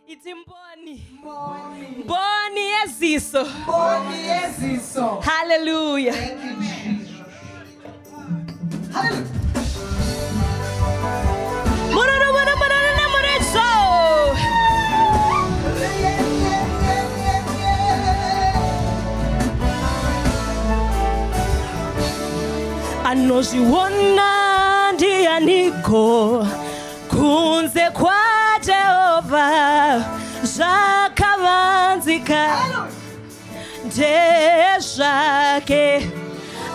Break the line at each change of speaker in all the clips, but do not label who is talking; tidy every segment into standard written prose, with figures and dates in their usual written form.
Iti mboni yeziso. Hallelujah.
Thank you, Jesus. Hallelujah.
Anoziona ndianiko kunze kwa Jehova zvakavanzika ndezvake.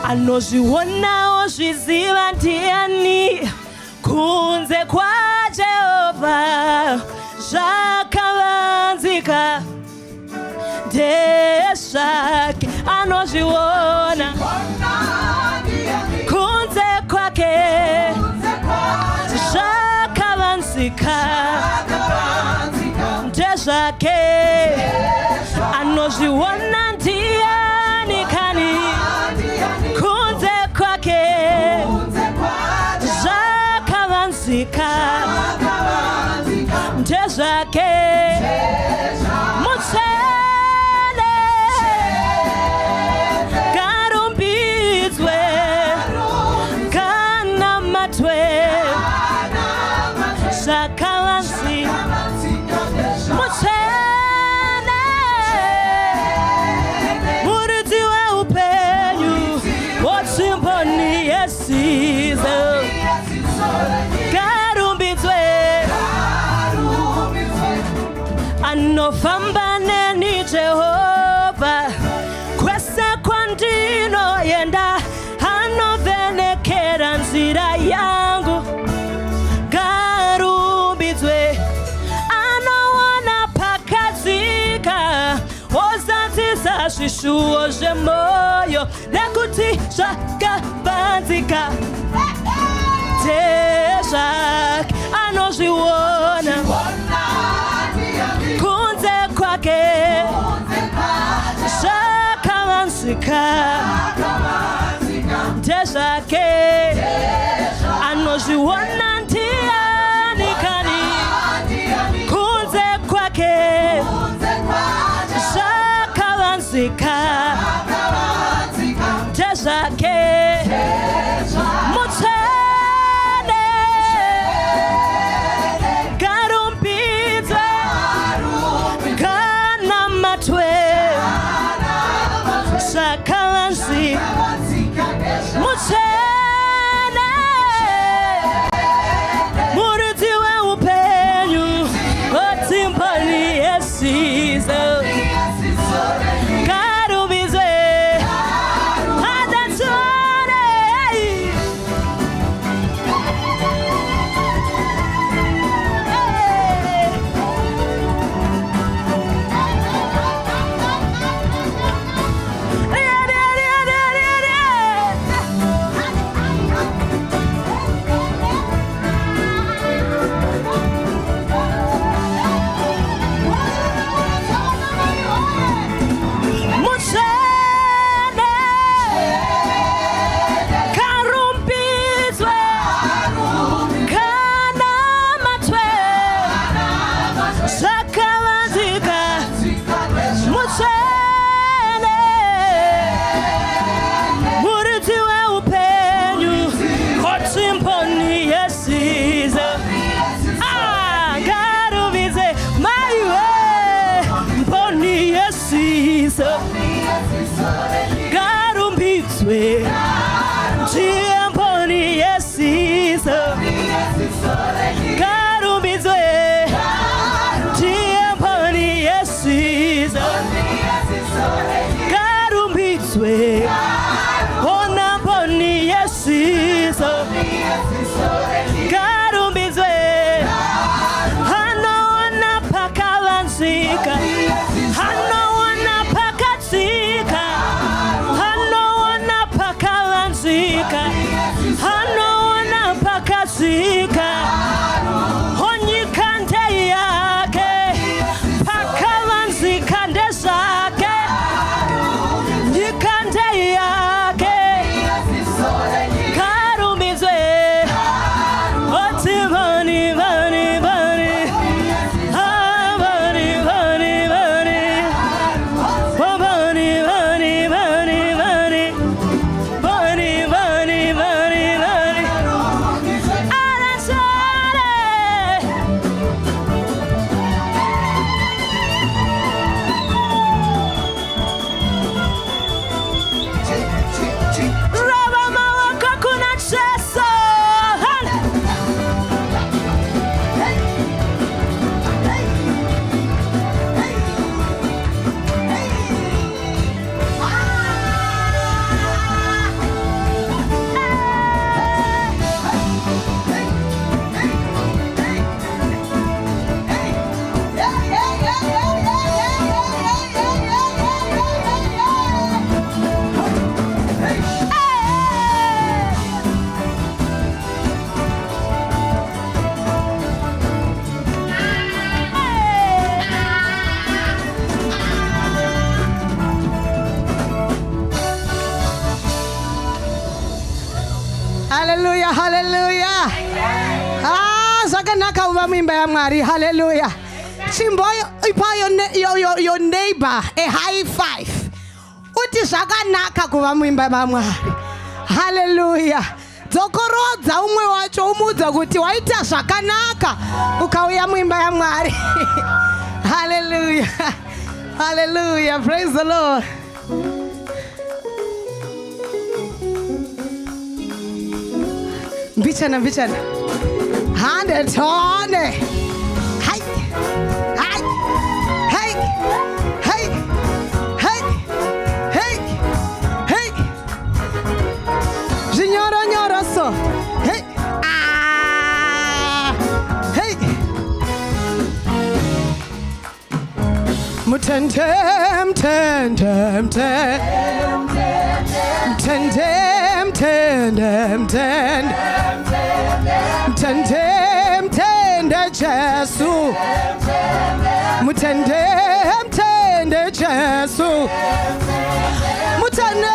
Anozvionawo zviziva ndiani kunze kwa Jehova zvakavanzika ndezvake. Anozviona kunze kwake zvakavanzika ndezvake. Anozviona ndiani kani kunze kwake zvakavanzika ndezvake. Mutsvene garumbidzwe kana matwe zvakavanzika. Mutsvene muridzi weupenyu wotsimboni yesizo garumbidzwe. Anofamba neni Jehova kwese kwandinoenda, anovhenekera nzira yangu garumbidzwe. Anoona pakadzika ozadzisa zvishuwo zvemoyo nekuti zvakavanzika ndezvake. Anozviona kunze kwake zvakavanzika ndezvake. Anozviona ndiani kani kunze kwake zvakavanzika ndezvake. Mutsvene garumbidzwe kana matwe zvakavanzika. Mutsvene muridzi weupenyu wotsimboni yesizo garumbidzwe. Adatsone garumbidzwe ndiemboni yesizo garumbidzwe ndiemboni yesizo garumbidzwe ona mboni yesizo garumbidzwe. Anoona pakavanzika, anoona pakadzika, anoona pakavanzika, anoona pakadzika. Onyika ndeyake pakavanzika ndezvake. Nyika ndeyake garumbidzwe. Otimoni vani vani avani
Hallelujah, hallelujah. Zvakanaka uva muimba yaMwari. Hallelujah. Chimboyo ipa your neighbor a high five. Uti zvakanaka kuva muimba yaMwari. Hallelujah. Dzokorodza umwe wacho umudza kuti waita zvakanaka ukauya muimba yaMwari. Hallelujah. Hallelujah. Praise the Lord. Bichana. Hande tone. Hey. Hey. Hey. Hey. Hey. Hey. Hey. Nyoro so. Hey. Hey. Mutendem. Jesu. Mutendem Jesu. Mutendem.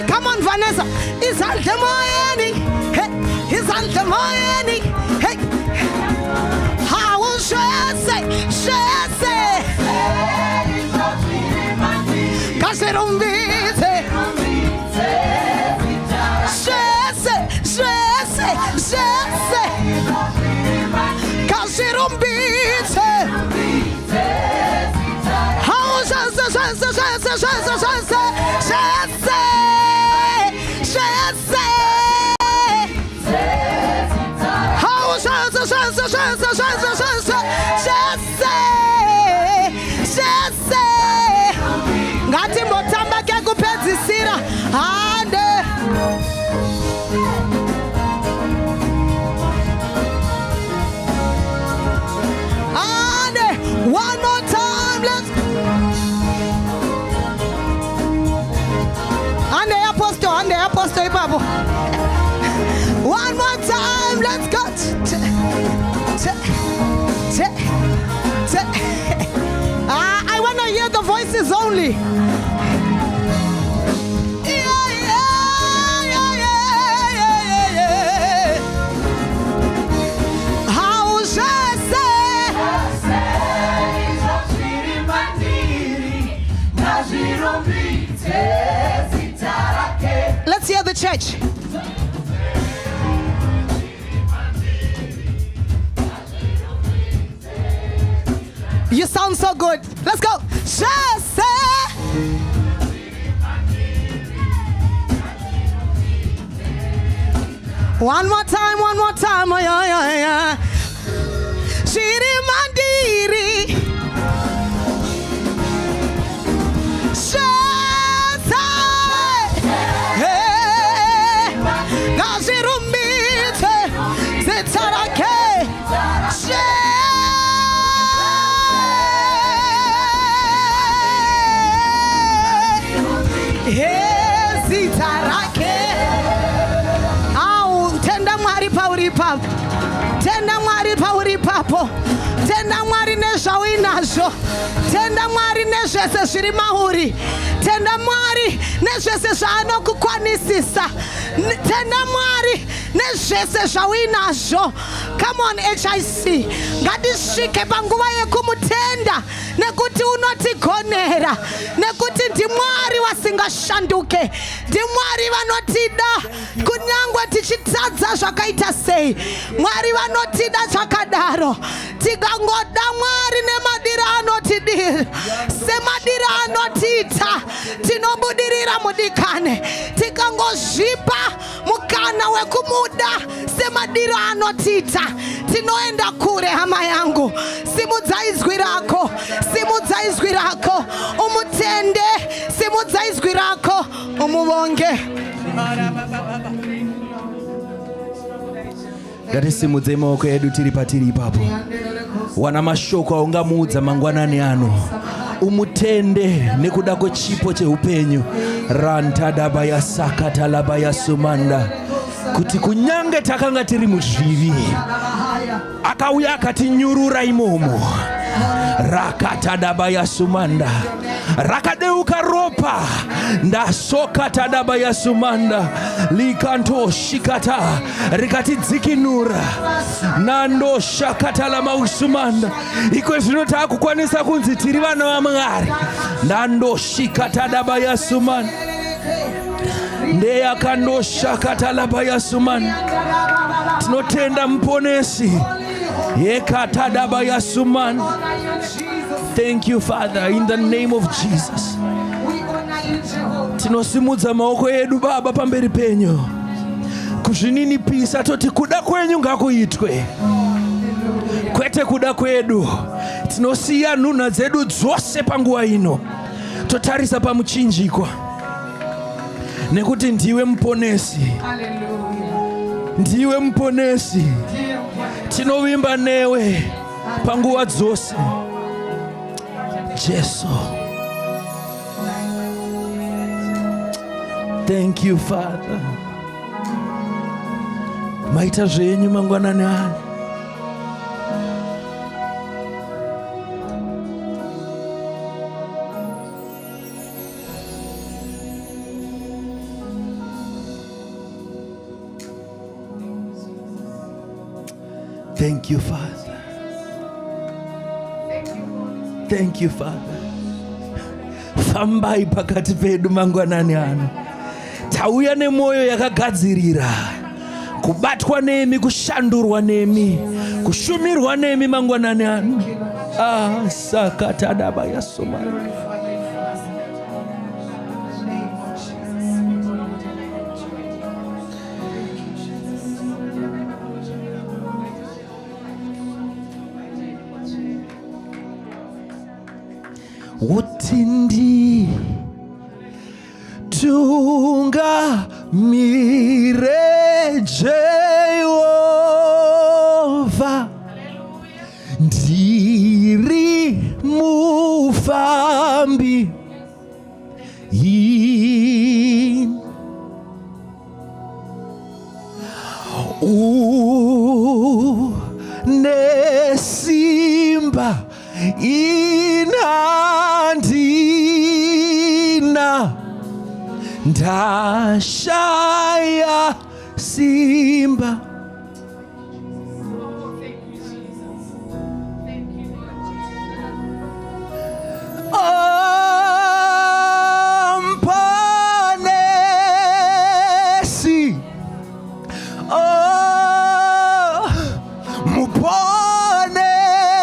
Come on, Vanessa, izandla emoyeni, hey, izandla emoyeni, hey. Hawu shese, kashirumbitse, shese, kashirumbitse. Hawu shese, ngati mbotamba ke kupedzisira hande. One more time, let's. Ande apostle ipapo. One more time, let's go. I want to hear the voices only. Let's hear the church. You sound so good. Let's go. One more time. Oh, yeah. Shiri mandiri. Tenda Mwari pauri papo, tenda Mwari nezvawinazvo, tenda Mwari nezvese zviri mauri, tenda Mwari nezvese zvaanokukwanisisa, tenda Mwari nezvese zvawinazvo. Come on HIC, ngatisvike panguva yekumutenda nekuti unotigonera, nekuti ndimwari wasingashanduke, ndimwari vanotida kunyangwe tichitadza zvakaita sei. Mwari vanotida zvakadaro, tikangoda Mwari nemadira anotidira, semadira anotiita tinobudirira mudikane, tikangozvipa mukana wekumuda semadira anotiita tinoenda kure. Hama yangu, simudza izwi rako, umutende, simudza izwi rako, umuvonge.
Ngatisimudze maoko edu tiri patiri ipapo. Wana mashoko aungamuudza mangwanani ano, umutende nekuda kwechipo cheupenyu. Rantadaba ya sakata laba ya sumanda, kuti kunyange takanga tiri muzvivi akauya akatinyurura imomo. Rakatadaba ya sumanda, rakadeuka ropa ndasokata daba ya sumanda, likanto shikata rikatidzikinura nando shakata la mausumanda. Iko zvino takukwanisa kunzi tiri vana vaMwari. Nando shikata daba ya sumanda, ndeya kando shakata laba ya sumanda. Tinotenda mponesi yekata daba ya sumanda. Thank you, Father, in the name of Jesus. Tinosimudza maoko edu Baba pamberi penyu, kuzvininipisa toti kuda kwenyu ngakuitwe, kwete kuda kwedu. Tinosiya nhunha dzedu dzose panguva ino, totarisa pamuchinjikwa, nekuti ndiwe muponesi. Ndiwe muponesi, tinovimba newe panguva dzose. Jesu. Thank you, Father. Maita zvenyu mangwanani ano. Thank you, Father. Thank you, Father. Fambai pakati pedu mangwanani ano. Tauya nemoyo yakagadzirira kubatwa nemi, kushandurwa nemi, kushumirwa nemi mangwanani ano. Sakatadaba yasoma. Utindi tunga mire Jehova, ndiri mufambi nesimba inandina ndashaya simba. Ampanesi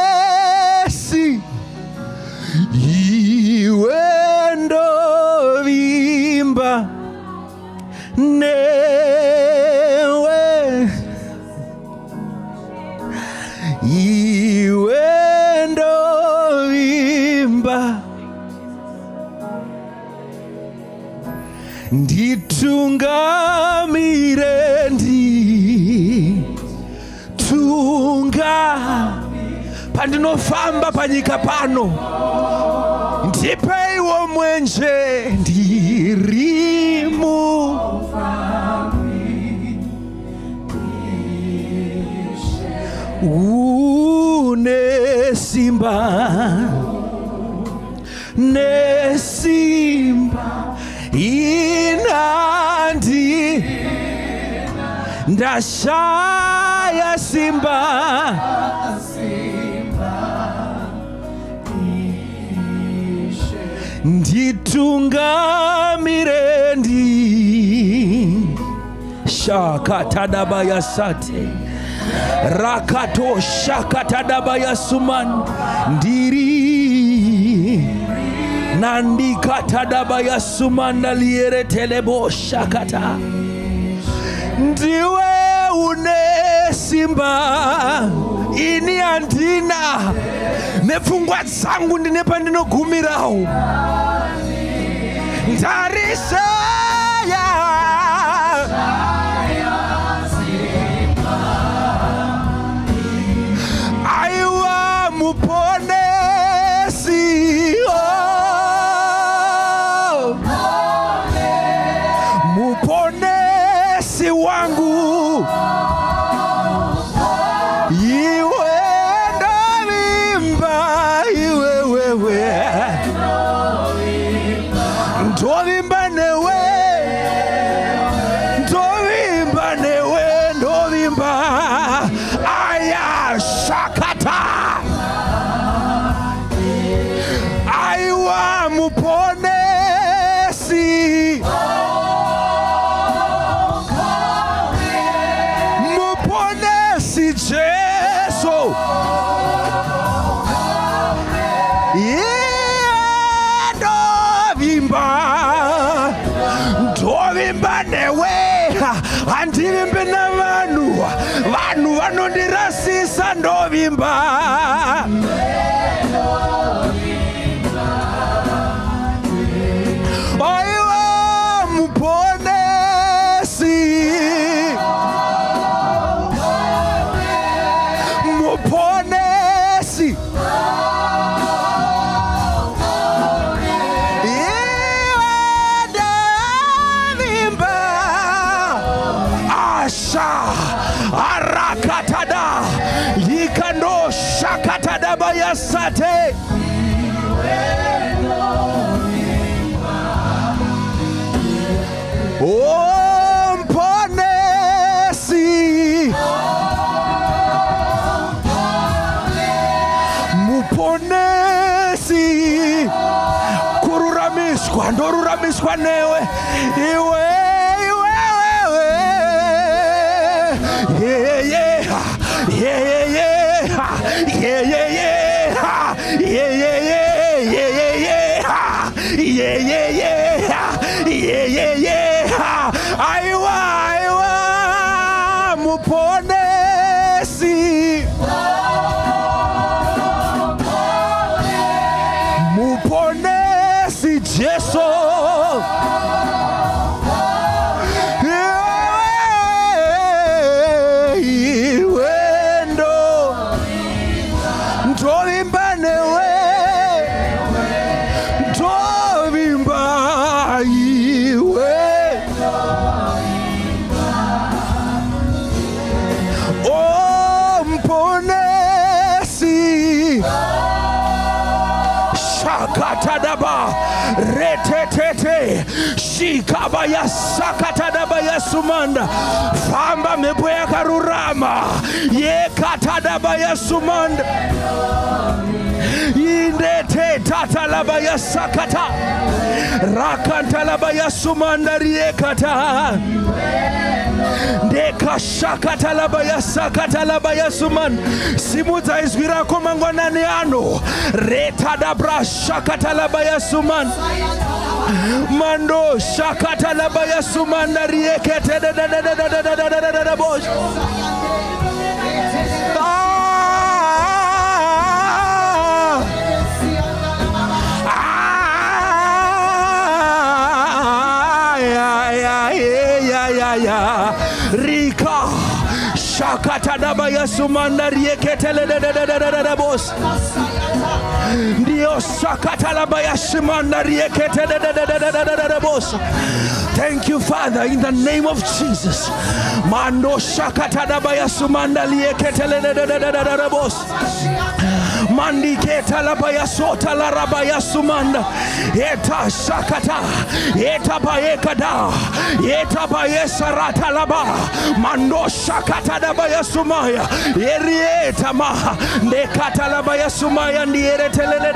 muponesi iwe ndovimba newe, iwe ndovimba nditungamire nditunga pandinofamba panyika pano, ndipeiwo mwenje ndirimu nesimba nesimba inandi ndashaya simba nditungamire ndi shakatadabaya sate rakato shakatadabaya suman ndiri nandikatadabaya sumanda liere telebo shakata. Ndiwe unesimba ini andina nepfungwa dzangu ndine pandinogumirawo ndarisaya aiwa muponesi muponesi wangu iwe ndovimba iwe wewe ndovimba newe ndovimba newe ndovimba aya shakata aiwa muponesi muponesi Jesu ndovimba newe handivimbi navanhu vanondirasisa ndovimba aiwa muponesi muponesi arakatada yikando shakatada bayasate mponesi newe iwe aiwa muponesi Jesu iwendo ntovimba newe ntovimba iwe o mponesi shakatadaba retetete shikaba ya sakatadaba ya sumanda famba mepo ya karurama ye katadaba ya sumanda indete tatalaba ya sakata rakantalaba ya sumanda riekata ndeka shakatalaba ya sakatalaba ya suman simudza izwi rako mangwanani ano retadabra shakatalaba ya suman mando shakatalaba ya suman riekete bosh Rika shakatadaba ya sumanda rieketele bos ndio shakatalaba ya sumanda rieketele bos. Thank you, Father, in the name of Jesus. Mando shakatadaba ya sumanda rieketele bos mandiketa labaya sota la rabaya sumanda eta shakata eta bayekada eta bayesarata laba mando shakata dabaya sumaya erieta ma nekata labaya sumaya ndiere telele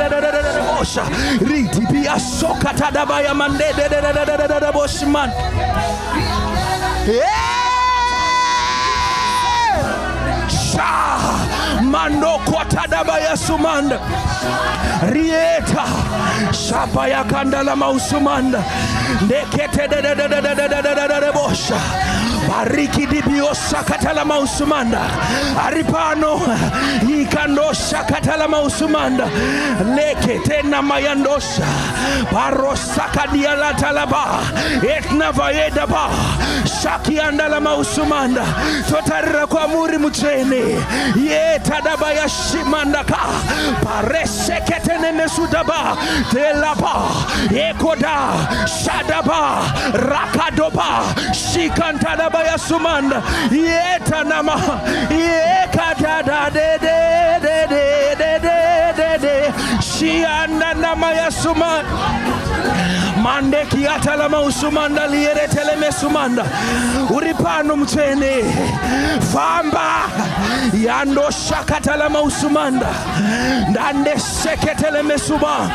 bosha riti bia sokata dabaya mande bosman mando kwatadaba ya sumanda rieta shapa ya kandala mausumanda ndekete bosha bariki dibio sakatala mausumanda aripano ikandosha katala mausumanda lekete na mayandosha barosa diala talaba etna vayedaba shaki andala mausumanda totarira kwa muri mutrene yetadaba ya shimandaka parese ketene mesudaba telaba ekoda shadaba rakadoba shikantadaba ya sumanda yetanama yekadada de shianda nama ya sumanda mande kiatala mausumanda liere teleme sumanda uripano mtene famba yando shakatala mausumanda ndande seketele mesuba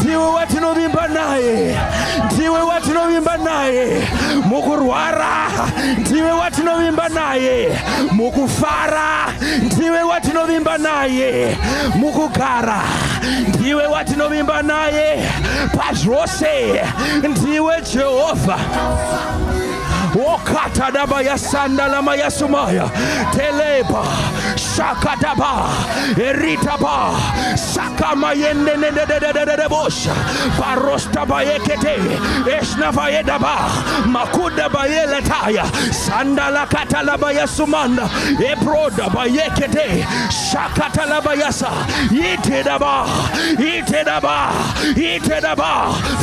ndiwe watinovimba naye, ndiwe watinovimba naye mukurwara, ndiwe watinovimba naye mukufara, ndiwe watinovimba naye mukugara, ndiwe watinovimba naye pazvose, ndiwe Jehovha. Okata daba ya sandala maya sumaya teleba shakataba eritaba sakama yende de bosha barosta bayekete esna vayedaba makuda bayele taya sandala katala baya sumanda ebroda bayekete shakatala bayasa itedaba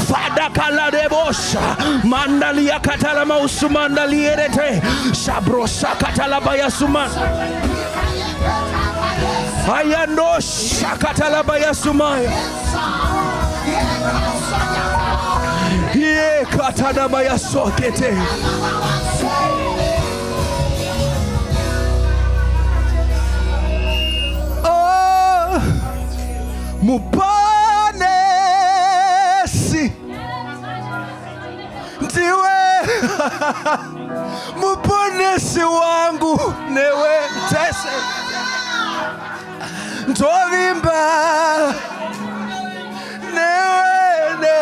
fada kala de bosha mandali ya katala mausuma mandali erete shabrosa katalabaya suman ayando shakatalabaya sumaya ye katadabaya sokete ndovimba newe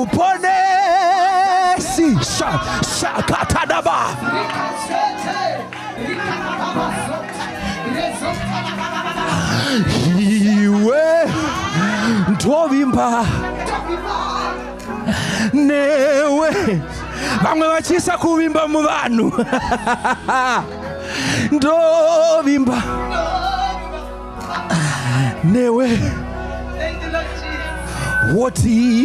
uponesi shakatadaba iwe ndovimba newe vamwe vachisa kuvimba muvanhu ndovimba newe woti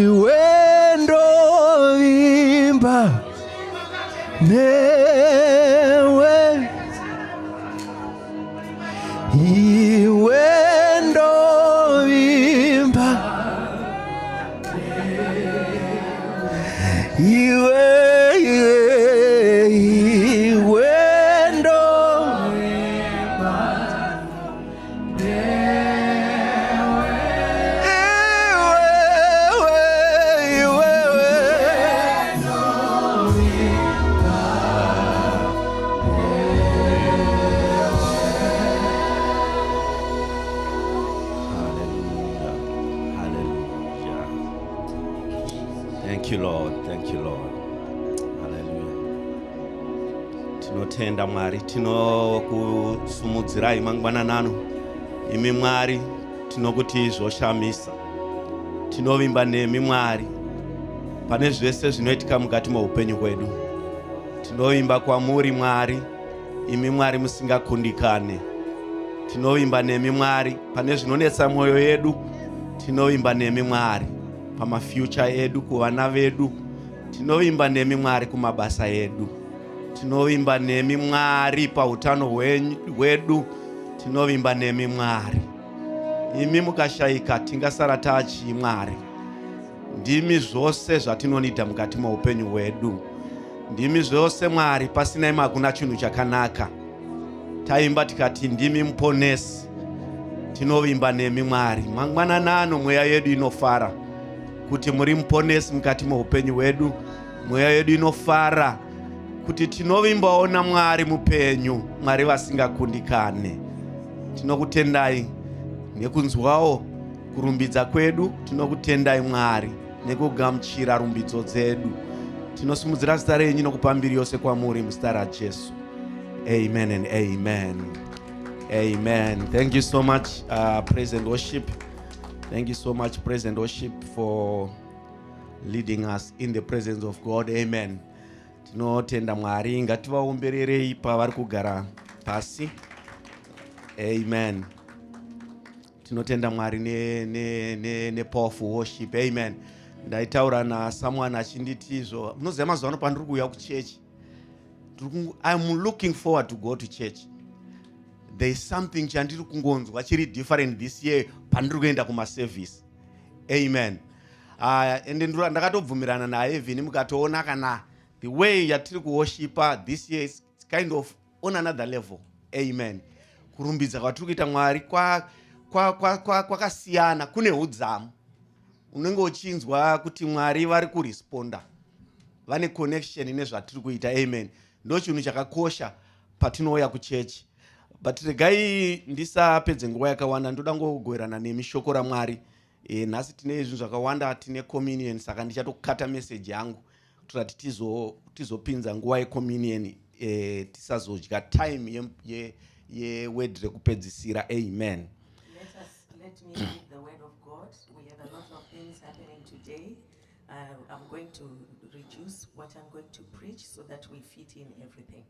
iwe ndovimba newe iwe ndovimba iwe tinotenda Mwari, tinokusumudzirai mangwananano. Imi Mwari, tinokuti zvoshamisa. Tinovimba nemi Mwari pane zvese zvinoitika mukati muupenyu hwedu. Tinovimba kwamuri Mwari, imi Mwari musingakundikane. Tinovimba nemi Mwari pane zvinonetsa mwoyo yedu. Tinovimba nemi Mwari pamafuture edu, kuvana vedu. Tinovimba nemi Mwari kumabasa edu. Tinovimba nemi Mwari pautano hwedu. Tinovimba nemi Mwari. Imi mukashayika tingasara tachi Mwari. Ndimi zvose zvatinonida mukati muupenyu hwedu. Ndimi zvose Mwari, pasina imi hakuna chinhu chakanaka. Taimba tikati ndimi muponesi. Tinovimba nemi Mwari. Mangwananano mweya yedu inofara kuti muri muponesi mukati muupenyu hwedu. Mweya yedu inofara kuti tinovimbawo naMwari mupenyu, Mwari vasingakundikane. Tinokutendai nekunzwawo kurumbidza kwedu. Tinokutendai Mwari nekugamuchira rumbidzo dzedu. Tinosumudzira zita renyu nokupa mbiri yose kwamuri muzita raJesu. Amen and amen. Amen. Thank you so much, praise and worship. Thank you so much, praise and worship, for leading us in the presence of God. Amen. Tinotenda Mwari, ngativaombererei pavari kugara pasi. Amen. Tinotenda Mwari ne powerful worship. Amen. Ndaitaura na someone achinditi izvo. Munoziva mazuva ano pandiri kuuya kuchechi. I'm looking forward to go to church. There is something chandiri kungonzwa chiri different this year pandiri kuenda kumaservice. Amen. Ende ndakatobvumirana naye vhini mukatoona kana the way yatiri kuworshipa this year is kind of on another level. Amen. Kurumbidza kwatiri kuita Mwari kwakasiyana, kune udzamu. Unenge uchinzwa kuti Mwari vari kuresponda. Vane connection nezvatiri kuita. Amen. Ndo chinhu chakakosha patinouya kuchechi. But regai ndisapedze nguva yakawanda, ndoda ngogoverana nemi shoko raMwari. Nhasi tine zvinhu zvakawanda, tine communion, saka ndichatokata message yangu kuti tizopinza nguva yecommunion, tisazodya time yeword rekupedzisira. Amen.
Let me read the word of God. We have a lot of things happening today. I'm going to reduce what I'm going to preach so that we fit in everything.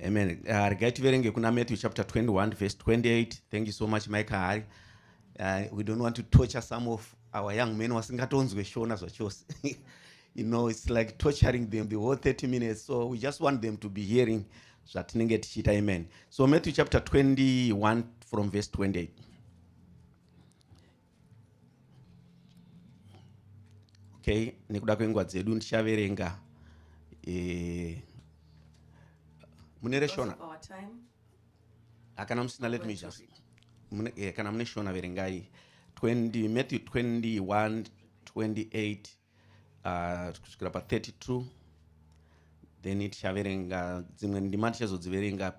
Amen. Regai tiverenge kuna Matthew chapter 21 verse 28. Thank you so much, Mike Hari. We don't want to torture some of our young men wasingatonzwe Shona zvachose. You know, it's like torturing them the whole 30 minutes. So we just want them to be hearing zvatinenge tichita. Amen. So Matthew chapter 21 from verse 28. Okay, nekuda kwenguva dzedu ndichaverenga munere Shona. Akana musina, let me just.
kana mune Shona verengai 20 Matthew 21:28 kusvikira pa32. Then tichaverenga dzimwe ndima tichazodziverenga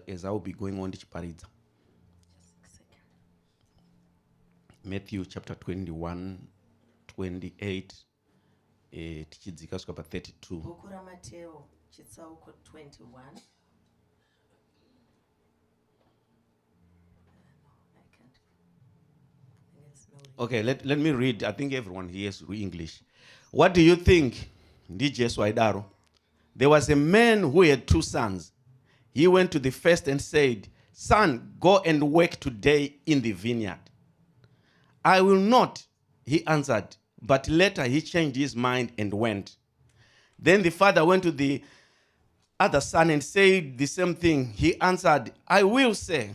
as I will be going on ndichiparidza. Matthew chapter 21:28 tichidzika kusvika pa32.
Bhuku raMateo chitsauko 21.
Okay, let me read. I think everyone here is English. What do you think? Jesu aidaro. There was a man who had 2 sons. He went to the first and said, "Son, go and work today in the vineyard." "I will not," he answered. But later he changed his mind and went. Then the father went to the other son and said the same thing. He answered, "I will, sir."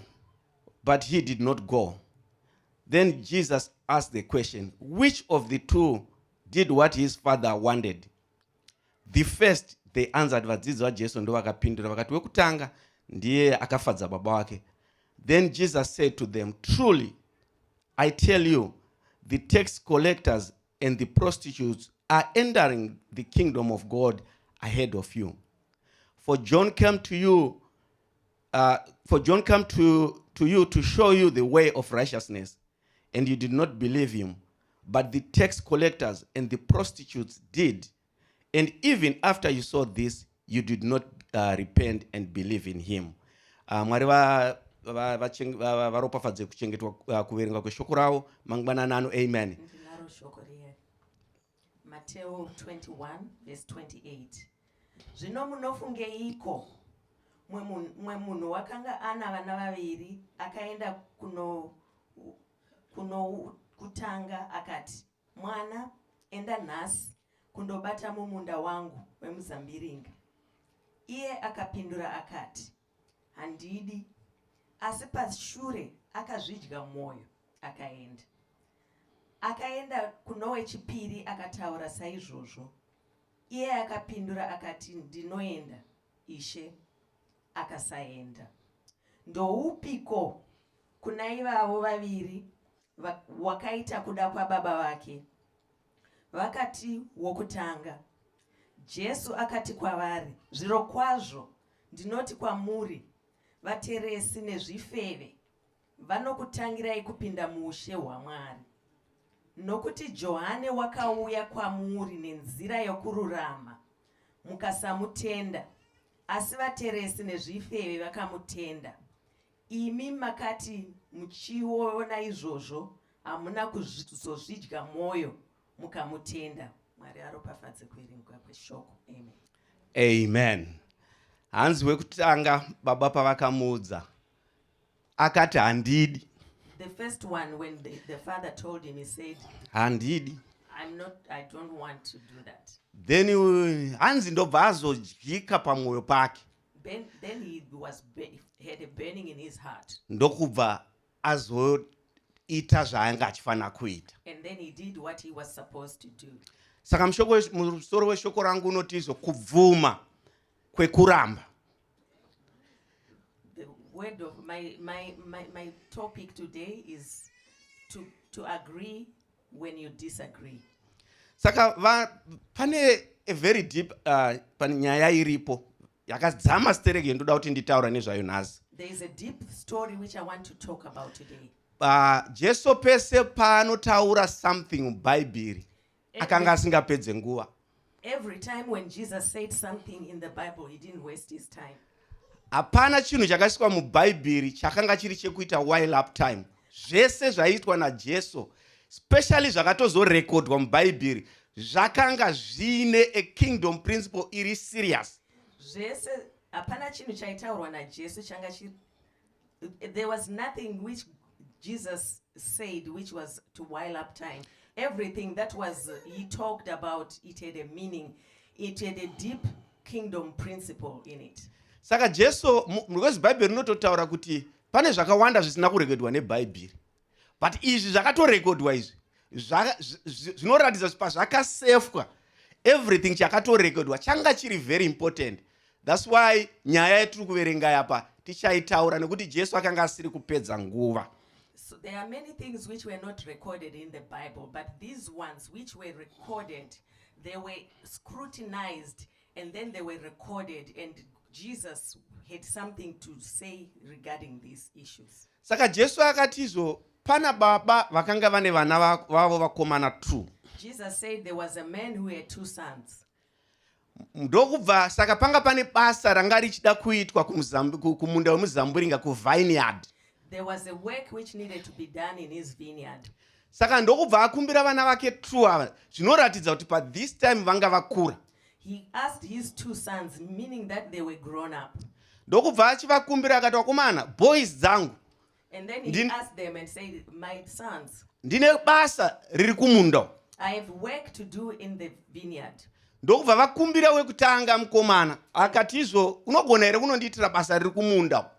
But he did not go. Then Jesus asked the question, which of the 2 did what his father wanted? The first, they answered. Vadzidzi vaJesu ndo vakapindura vakati, wekutanga ndiye akafadza baba wake. Then Jesus said to them, "Truly, I tell you, the tax collectors and the prostitutes are entering the kingdom of God ahead of you. For John came to you to show you the way of righteousness, and you did not believe him. But the tax collectors and the prostitutes did. And even after you saw this, you did not repent and believe in him." Mwari varopafadze kuchengetwa kuverenga kweshoko ravo mangwanani ano. Amen.
Mateo 21:28. Zvino munofungeiko? Mwe munhu wakanga ana vana vaviri akaenda kuno kutanga akati, "Mwana, enda nhasi kundobata mumunda wangu wemuzambiringa." Iye akapindura akati, "Handidi." Asi pashure akazvidya mwoyo akaenda. Akaenda kuno wechipiri akataura saizvozvo. Iye akapindura akati, "Ndinoenda, Ishe." Akasaenda. Ndoupiko kuna ivavo vaviri wakaita kuda kwababa vake? Vakati wokutanga. Jesu akati kwavari, "Zvirokwazvo ndinoti kwamuri, vateresi nezvifeve vanokutangirai kupinda muushe hwaMwari. Nokuti Johani wakauya kwamuri nenzira yokururama, mukasamutenda, asi vateresi nezvifeve vakamutenda. Imi makati muchiona izvozvo, hamuna kuzozvidya mwoyo, mukamutenda." Mwari aropafadze kuverengwa kweshoko. Amen.
Amen. Hanzi wekutanga baba pavakamuudza akati, "Handidi."
The first one, when the father told him, he said,
"Handidi."
I don't want to do that.
Then hanzi ndobva azodyika pamwoyo pake.
Then he had a burning in his heart.
Ndokubva azoita zvaanga achifana kuita.
And then he did what he was supposed to do.
Saka musoro weshoko rangu unoti izvo, kubvuma kwekuramba.
The word of my topic today is to agree when you disagree.
Saka pane a very deep nyaya iripo yakadzama stereke ndoda kuti nditaura nezvayo nhasi.
There is a deep story which I want to talk about today.
Jesu pese paanotaura something mubhaibheri akanga asingapedze nguva.
Every time when Jesus said something in the Bible, he didn't waste his time.
Hapana chinhu chakasvikwa mubhaibheri chakanga chiri chekuita while up time. Zvese zvaiitwa naJesu, especially zvakatozorekodwa mubhaibheri, zvakanga zvine a kingdom principle iri serious.
Zvese hapana chinhu chaitaurwa naJesu changa chiri. There was nothing which Jesus said which was to while up time. Everything that was he talked about, it had a meaning. It had a deep kingdom principle in it.
Saka Jesu because Bible rinototaura kuti pane zvakawanda zvisina kurekodwa neBhaibheri. But izvi zvakatorekodwa izvi. Zvinoratidza kuti pazvakasefwa everything chakatorekodwa changa chiri very important. That's why nyaya yetiri kuverenga apa tichaitaura nekuti Jesu akanga asiri kupedza nguva.
So there are many things which were not recorded in the Bible, but these ones which were recorded, they were scrutinized and then they were recorded, and Jesus had something to say regarding these issues.
Saka Jesu akatizo pana baba vakanga vane vana vavo vakomana 2.
Jesus said there was a man who had 2 sons.
Ndokubva saka panga pane basa ranga richida kuitwa kumunda wemuzamburinga kuvineyard.
There was a work which needed to be done in his vineyard.
Saka ndokubva akumbira vana vake 2 ava zvinoratidza kuti pa this time vanga vakura.
He asked his 2 sons, meaning that they were grown up.
Ndokubva achivakumbira akati vakomana, boys dzangu,
And then he asked them and said, my sons,
ndine basa riri kumunda.
I have work to do in the vineyard.
Ndokubva vakumbira wekutanga mukomana akati izvo unogona here kunondiitira basa riri kumunda.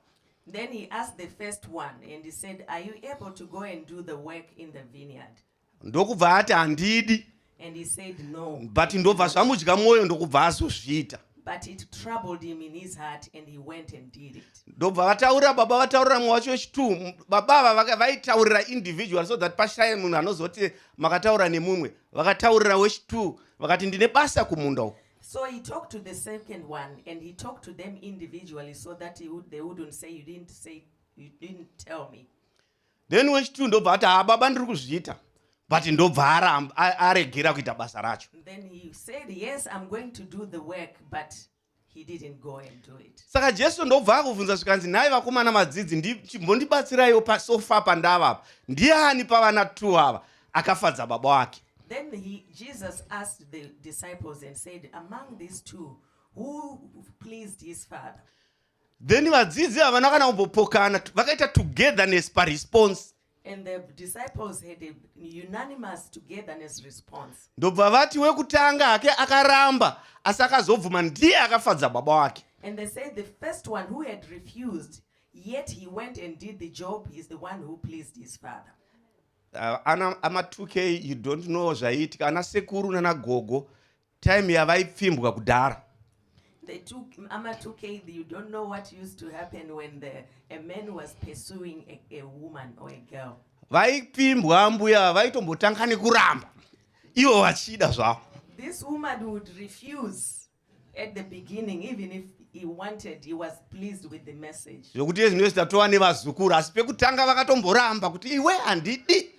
Then he asked the first one and he said, are you able to go and do the work in the vineyard?
Ndokubva ati handidi.
And he said no.
But ndobva zvamudya mwoyo ndokubva azozviita.
But it troubled him in his heart and he went and did it.
Ndobva vataurira baba vataurira mwe wacho wechitu. Baba ava vaitaurira individual so that pashaye munhu anozoti makataura nemumwe. Vakataurira wechitu vakati ndine basa kumunda uku.
So he talked to the second one and he talked to them individually so that they wouldn't say you didn't tell me.
Then wechitu ndobva ati baba ndiri kuzviita. But ndobva aregera kuita basa racho.
Then he said, yes, I'm going to do the work, but he didn't go and do it.
Saka Jesu ndobva akubvunza zvikanzi nhai vakomana madzidzi chimbondibatsirayo pasofa pandava apa. Ndiani pavana 2 ava akafadza baba wake?
Then Jesus asked the disciples and said, among these 2, who pleased his father?
Then vadzidzi havana kana kumbopokana vakaita togetherness paresponse.
And the disciples had a unanimous togetherness response.
Ndobva vati wekutanga hake akaramba asi akazobvuma ndiye akafadza baba wake.
And they said the first one who had refused, yet he went and did the job, is the one who pleased his father.
Ama 2K you don't know zvaiitika ana sekuru nana gogo time yavaipfimbwa kudhara.
They took Ama 2K, you don't know what used to happen when a man was pursuing a woman or a girl.
Vaipfimbwa mbuya vaitombotanga nekuramba ivo vachida zvavo.
This woman would refuse at the beginning, even if he was pleased with the message.
Zvokuti ezvinoita tova nevazukuru asi pekutanga vakatomboramba kuti iwe handidi.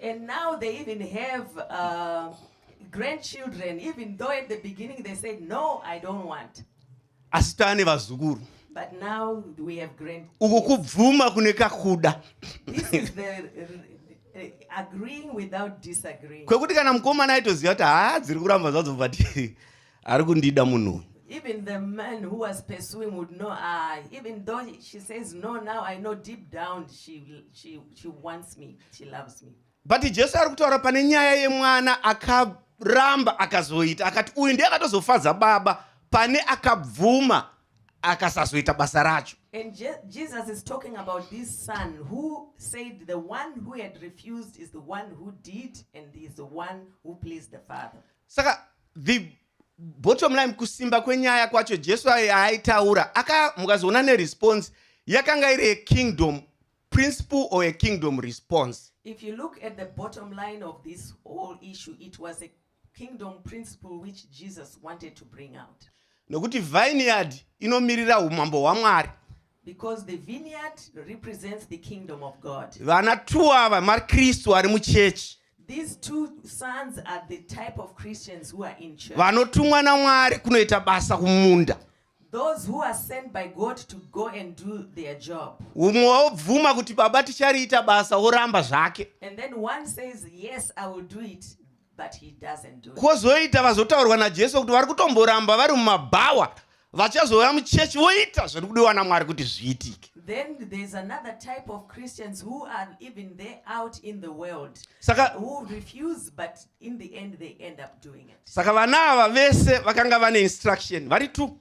And now they even have grandchildren, even though at the beginning they said, no, I don't want.
Asi tava nevazukuru.
But now we have grandchildren.
Uku kubvuma kune kakuda.
This is the agreeing without disagreeing.
Kwekuti kana mukomana aitoziva kuti dziri kuramba zvadzo but ari kundida munhu.
Even the man who was pursuing would know, even though she says no now, I know deep down she wants me, she loves me.
But Jesu ari kutaura pane nyaya yemwana akaramba akazoita akati uyu ndiye akatozofadza baba pane akabvuma akasazoita basa racho.
And Jesus is talking about this son who said the one who had refused is the one who did, and is the one who pleased the Father.
Saka the bottom line kusimba kwenyaya kwacho Jesu aitaura mukazoona neresponse yakanga iri a kingdom principle or a kingdom response.
If you look at the bottom line of this whole issue, it was a kingdom principle which Jesus wanted to bring out.
Nokuti vineyard inomirira umambo hwaMwari.
Because the vineyard represents the kingdom of God.
Vana 2 ava maKristu ari muchechi.
These 2 sons are the type of Christians who are in church.
Vanotumwa naMwari kunoita basa kumunda.
Those who are sent by God to go and do their job.
Umwe wobvuma kuti baba tichariita basa oramba zvake.
And then one says, yes, I will do it, but he doesn't do it.
Kwozoita vazotaurwa naJesu kuti vari kutomboramba vari mumabhawa vachazouya muchechi voita zviri kudiwa naMwari kuti zviitike.
Then there's another type of Christians who are even there out in the world,
Saka
who refuse, but in the end they end up doing it.
Saka vana ava vese vakanga vane instruction vari 2.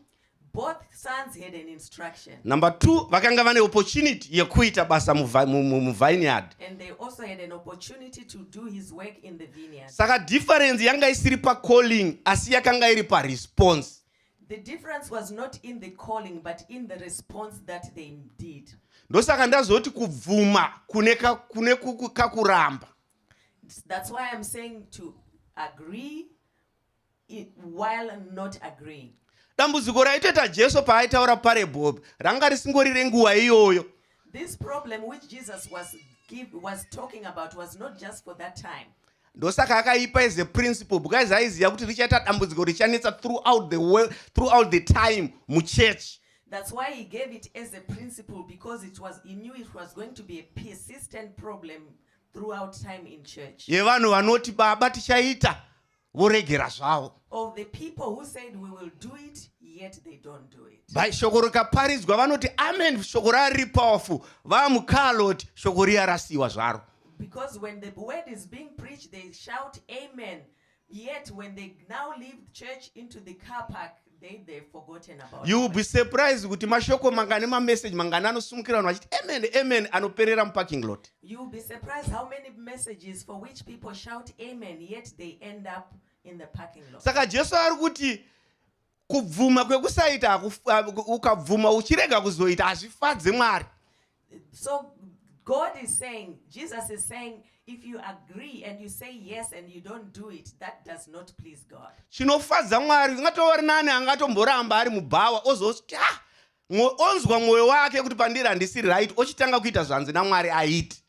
Both sons had an instruction.
Number 2 vakanga vane opportunity yekuita basa muvineyard.
And they also had an opportunity to do his work in the vineyard.
Saka difference yanga isiri pa calling asi yakanga iri pa response.
The difference was not in the calling, but in the response that they did.
Ndosaka ndazoti kubvuma kune kakuramba.
That's why I'm saying to agree while not agreeing.
Dambudziko raitoita Jesu paaitaura parable ranga risingorire nguva iyoyo.
This problem which Jesus was talking about was not just for that time.
Ndosaka akaipa as a principle because aiziva kuti richaita dambudziko richanetsa throughout the time muchurch.
That's why he gave it as a principle, because he knew it was going to be a persistent problem throughout time in church.
Yevanhu vanoti baba tichaita voregera zvavo.
Of the people who said we will do it, yet they don't do it.
Shoko rikaparidzwa vanoti amen, shoko rari powerful, vamukaroti shoko riya rasiwa zvaro.
Because when the word is being preached, they shout amen. Yet when they now leave church into the car park, they've forgotten about it.
You will be surprised kuti mashoko mangane message mangane anosumukira vanhu vachiti amen amen anoperera muparking lot.
You will be surprised how many messages for which people shout amen, yet they end up in the parking lot.
Saka Jesu ari kuti kubvuma kwekusaita ukabvuma uchirega kuzoita hazvifadze Mwari.
So God is saying, Jesus is saying, if you agree and you say yes and you don't do it, that does not please God.
Chinofadza Mwari ungatori nani angatomboramba ari mubhawa ozoti onzwa mwoyo wake kuti pandiri handisi right ochitanga kuita zvanzi naMwari aiti.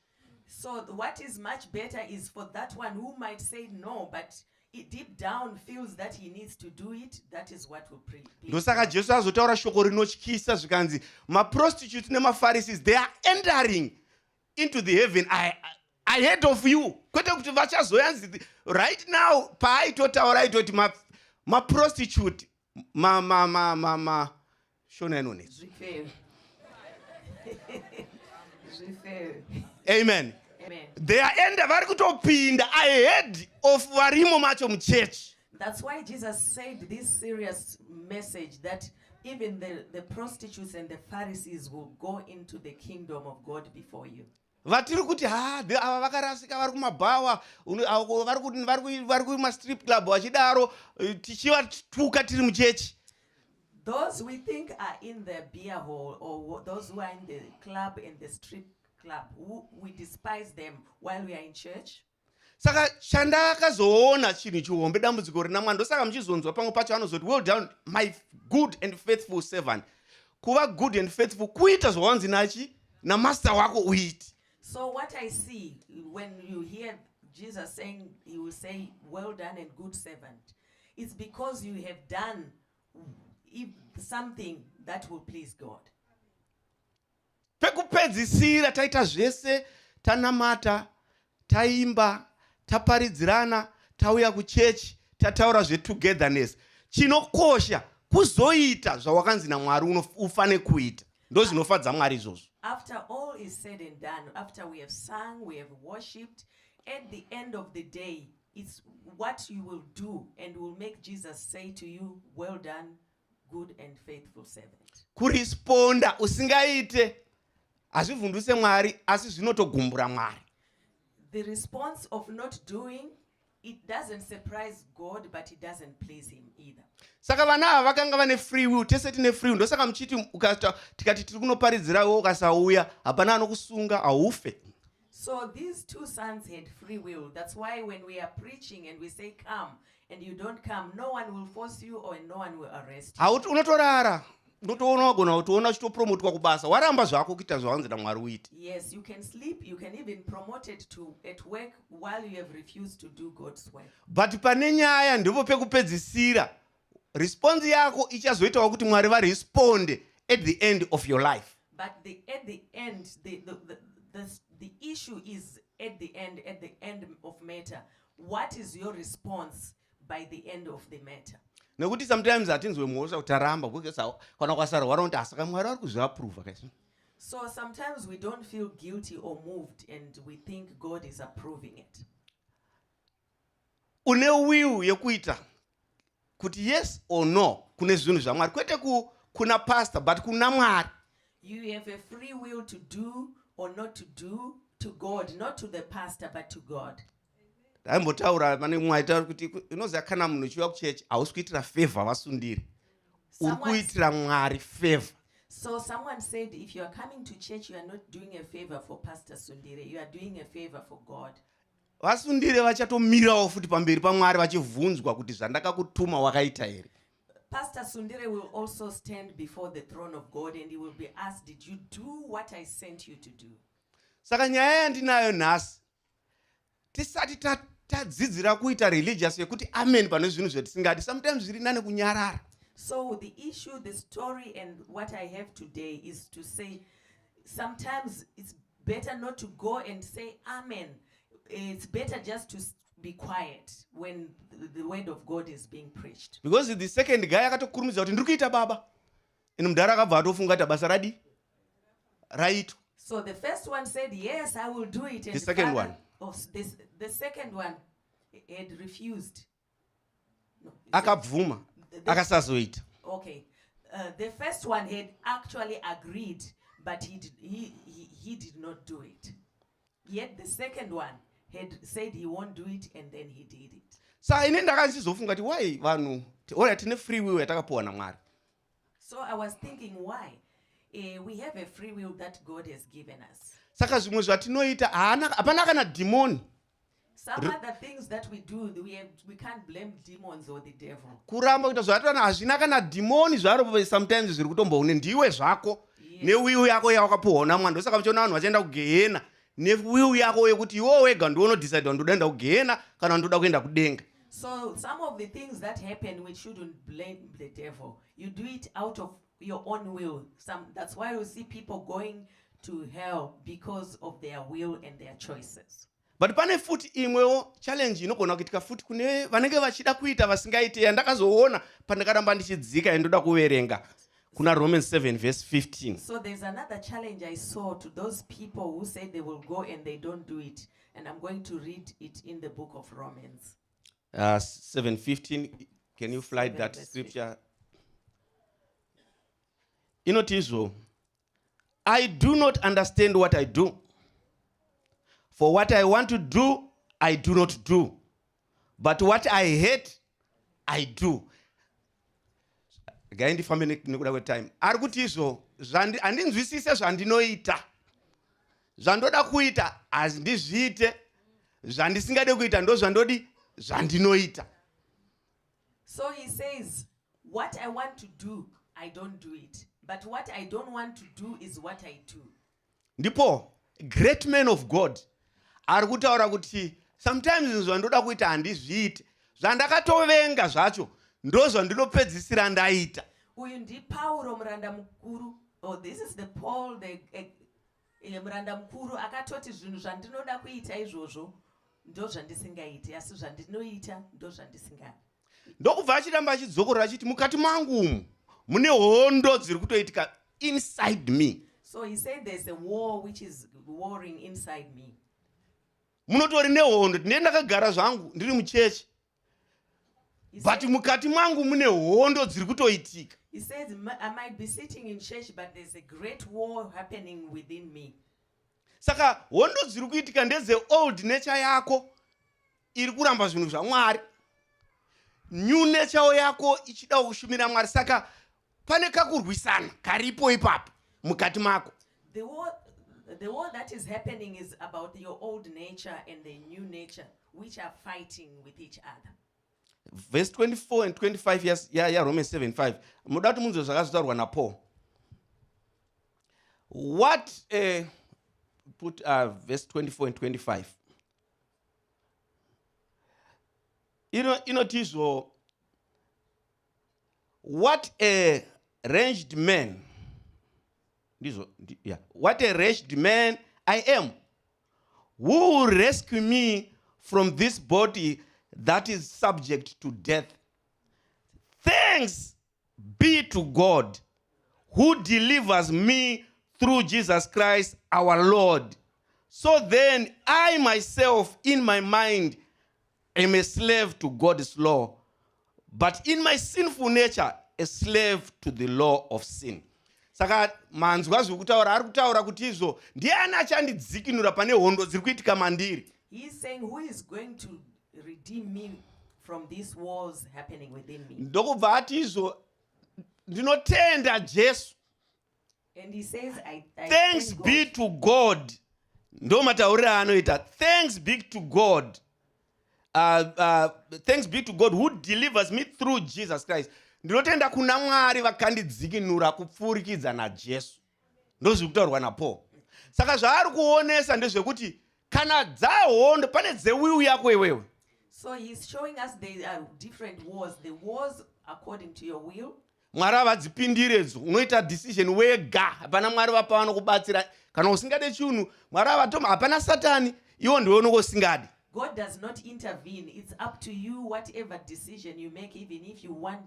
So what is much better is for that one who might say no, but deep down feels that he needs to do it. That is what will please
Ndosaka
God.
Jesu azotaura shoko rinotyisa zvikanzi maprostitutes nemapharisees they are entering into the heaven ahead of you. Kwete kuti vachazoyanzi right now paaitotaura aitoti maprostitute Shona inonetsa. Amen.
Amen.
They are vari kutopinda ahead of varimo macho muchurch.
That's why Jesus said this serious message that even the prostitutes and the Pharisees will go into the kingdom of God before you.
Vatiri kuti ava vakarasika vari kumabhawa vari kumastrip club vachidaro tichivatuka tiri muchechi.
Those we think are in the beer hall, or those who are in the club and the strip club, we despise them while we are in church.
Saka chandakazoona chinhu chihombe dambudziko rina Mwari ndosaka muchizonzwa pamwe pacho anozoti well done my good and faithful servant. Kuva good and faithful kuita zvawanzi namaster wako uiti.
So what I see when you hear Jesus saying, he will say, well done and good servant, it's because you have done something that will please God.
Pekupedzisira taita zvese, tanamata, taimba, taparidzirana, tauya kuchechi, tataura togetherness. Chinokosha kuzoita zvawakanzi naMwari ufane kuita. Ndo zvinofadza Mwari izvozvo.
After all is said and done, after we have sung, we have worshipped, at the end of the day, it's what you will do and will make Jesus say to you, well done, good and faithful servant.
Kuresponda usingaite hazvivhunduse Mwari asi zvinotogumbura Mwari.
The response of not doing, it doesn't surprise God, but it doesn't please him either.
Saka vana ava vakanga vane free will, tese tine free will. Ndosaka muchiti tikati tiri kunoparidzira wewe ukasauya hapana anokusunga haufe.
So these two sons had free will. That's why when we are preaching and we say come and you don't come, no one will force you or no one will arrest you.
Hauti unotorara. Unotoona wagona kutoona uchitopromotwa kubasa. Waramba zvako kuita zvawanzi naMwari uite.
Yes, you can sleep, you can even promote it at work while you have refused to do God's work.
But pane nyaya ndipo pekupedzisira. Response yako ichazoitawo kuti Mwari varesponde at the end of your life.
But at the end, the issue is at the end of matter. What is your response by the end of the matter?
Nekuti sometimes hatinzwe mhosva kutaramba kana kwasarwa kuti asaka Mwari ari kuzviapprova kaisi.
So sometimes we don't feel guilty or moved and we think God is approving it.
Une will yekuita kuti yes or no kune zvinhu zvaMwari kwete kuna pastor but kuna Mwari.
You have a free will to do or not to do to God, not to the pastor but to God.
Ndaimbotaura pane mumwe aitaura kuti unoziva kana munhu uchiuya kuchechi hausi kuitira favor vasundire uri kuitira Mwari favor.
So someone said, if you are coming to church, you are not doing a favor for Pastor Sundire, you are doing a favor for God.
Vasundire vachatomirawo futi pamberi paMwari vachivhunzwa kuti zvandakakutuma wakaita here.
Pastor Sundire will also stand before the throne of God and he will be asked, did you do what I sent you to do?
Saka nyaya yandinayo nhasi, tisati tadzidzira kuita religious yekuti amen pane zvinhu zvetisingadi, sometimes zviri nane kunyarara.
So the issue, the story, and what I have today is to say, sometimes it's better not to go and say amen. It's better just to be quiet when the word of God is being preached.
Because the second guy akatokurumidza kuti ndiri kuita baba. Ino mudhara akabva atofunga kuti basa radi raitwa.
So the first one said, yes, I will do it. And
The second one?
The second one had refused. No,
Akabvuma, akasazoita.
okay. The first one had actually agreed, but he did not do it. Yet the second one had said he won't do it, and then he did it.
Saka ine ndakanzizofunga kuti why vanhu ora tine free will yatakapuwa naMwari.
So I was thinking, why? We have a free will that God has given us.
Saka zvimwe zvatinoita hapana kana demoni.
Some other things that we do, we can't blame demons or the devil.
Kuramba kuita zvatona hazvina kana demoni zvaro sometimes zviri kutomboune ndiwe zvako newill yako yawakapuwa naMwari. Ndosaka uchiona vanhu vachienda kugehena newill yako yekuti iwe wega ndiwe unodecide ndoenda kugehena kana ndoda kuenda kudenga.
So some of the things that happen, we shouldn't blame the devil. You do it out of your own will. That's why you see people going to hell because of their will and their choices.
But pane futi imwewo challenge inogona kuitika futi kune vanenge vachida kuita vasingaiti yandakazoona pandakaramba ndichidzika yendoda kuverenga kuna Romans 7 verse 15.
So there's another challenge I saw to those people who say they will go and they don't do it. And I'm going to read it in the book of Romans.
7:15. Can you fly that scripture? Inotizvo, I do not understand what I do. For what I want to do, I do not do. But what I hate, I do. Gaindi family nikuda kwetime. Ari kuti izvo handinzwisise zvandinoita. Zvandoda kuita hazindizviite. Zvandisingade kuita ndo zvandodi zvandinoita.
So he says, what I want to do, I don't do it. But what I don't want to do is what I do.
Ndipo great men of God ari kutaura kuti sometimes zvandoda kuita handizviite. Zvandakatovenga zvacho ndo zvandinopedzisira ndaita.
Uyu ndi Paulo muranda mukuru. Oh, this is the Paul, the muranda mukuru akatoti zvinhu zvandinoda kuita izvozvo ndo zvandisingaiti, asi zvandinoita ndo zvandisingadi.
Ndokubva achiramba achidzokorera achiti mukati mangu umu mune hondo dziri kutoitika inside me.
So he said there's a war which is warring inside me.
Munotori nehondo ndine ndakagara zvangu ndiri muchechi. But mukati mangu mune hondo dziri kutoitika.
He says I might be sitting in church but there's a great war happening within me.
Saka hondo dziri kuitika ndeze old nature yako iri kuramba zvinhu zvaMwari. New nature yako ichida kushumira Mwari. Saka pane kakurwisana karipo ipapo mukati mako.
The war that is happening is about your old nature and the new nature which are fighting with each other.
Verse 24 and 25 yes, yeah, Romans 7:5. Muda kuti munzwe zvakazotaurwa naPaul. What put verse 24 and 25. Inotizvo, what a wretched man. What a wretched man I am. Who will rescue me from this body that is subject to death? Thanks be to God who delivers me through Jesus Christ our Lord. So then I myself in my mind am a slave to God's law, but in my sinful nature a slave to the law of sin. Saka manzwa zvekutaura ari kutaura kuti izvo ndiani achandidzikinura pane hondo dziri kuitika mandiri.
He is saying who is going to redeem me from these wars happening within me.
Ndokubva ati izvo ndinotenda Jesu.
And he says, I
Thanks
thank
be
God.
to God. Ndo matauriro anoita. Thanks be to God. Thanks be to God who delivers me through Jesus Christ. Ndinotenda kuna Mwari vakandidzikinura kupfurikidza naJesu. Ndozviri kutaurwa naPaul. Saka zvaari kuonesa ndezvekuti kana dzahondo pane dzewiu yako iwewe.
So he's showing us there are different wars. The wars according to your will.
Mwari avadzipindiredzo. Unoita decision wega. Hapana Mwari vapa vanokubatsira. Kana usingade chinhu, Mwari avatoma hapana Satani. Iwo ndiwe unongosingade.
God does not intervene. It's up to you, whatever decision you make, even if you want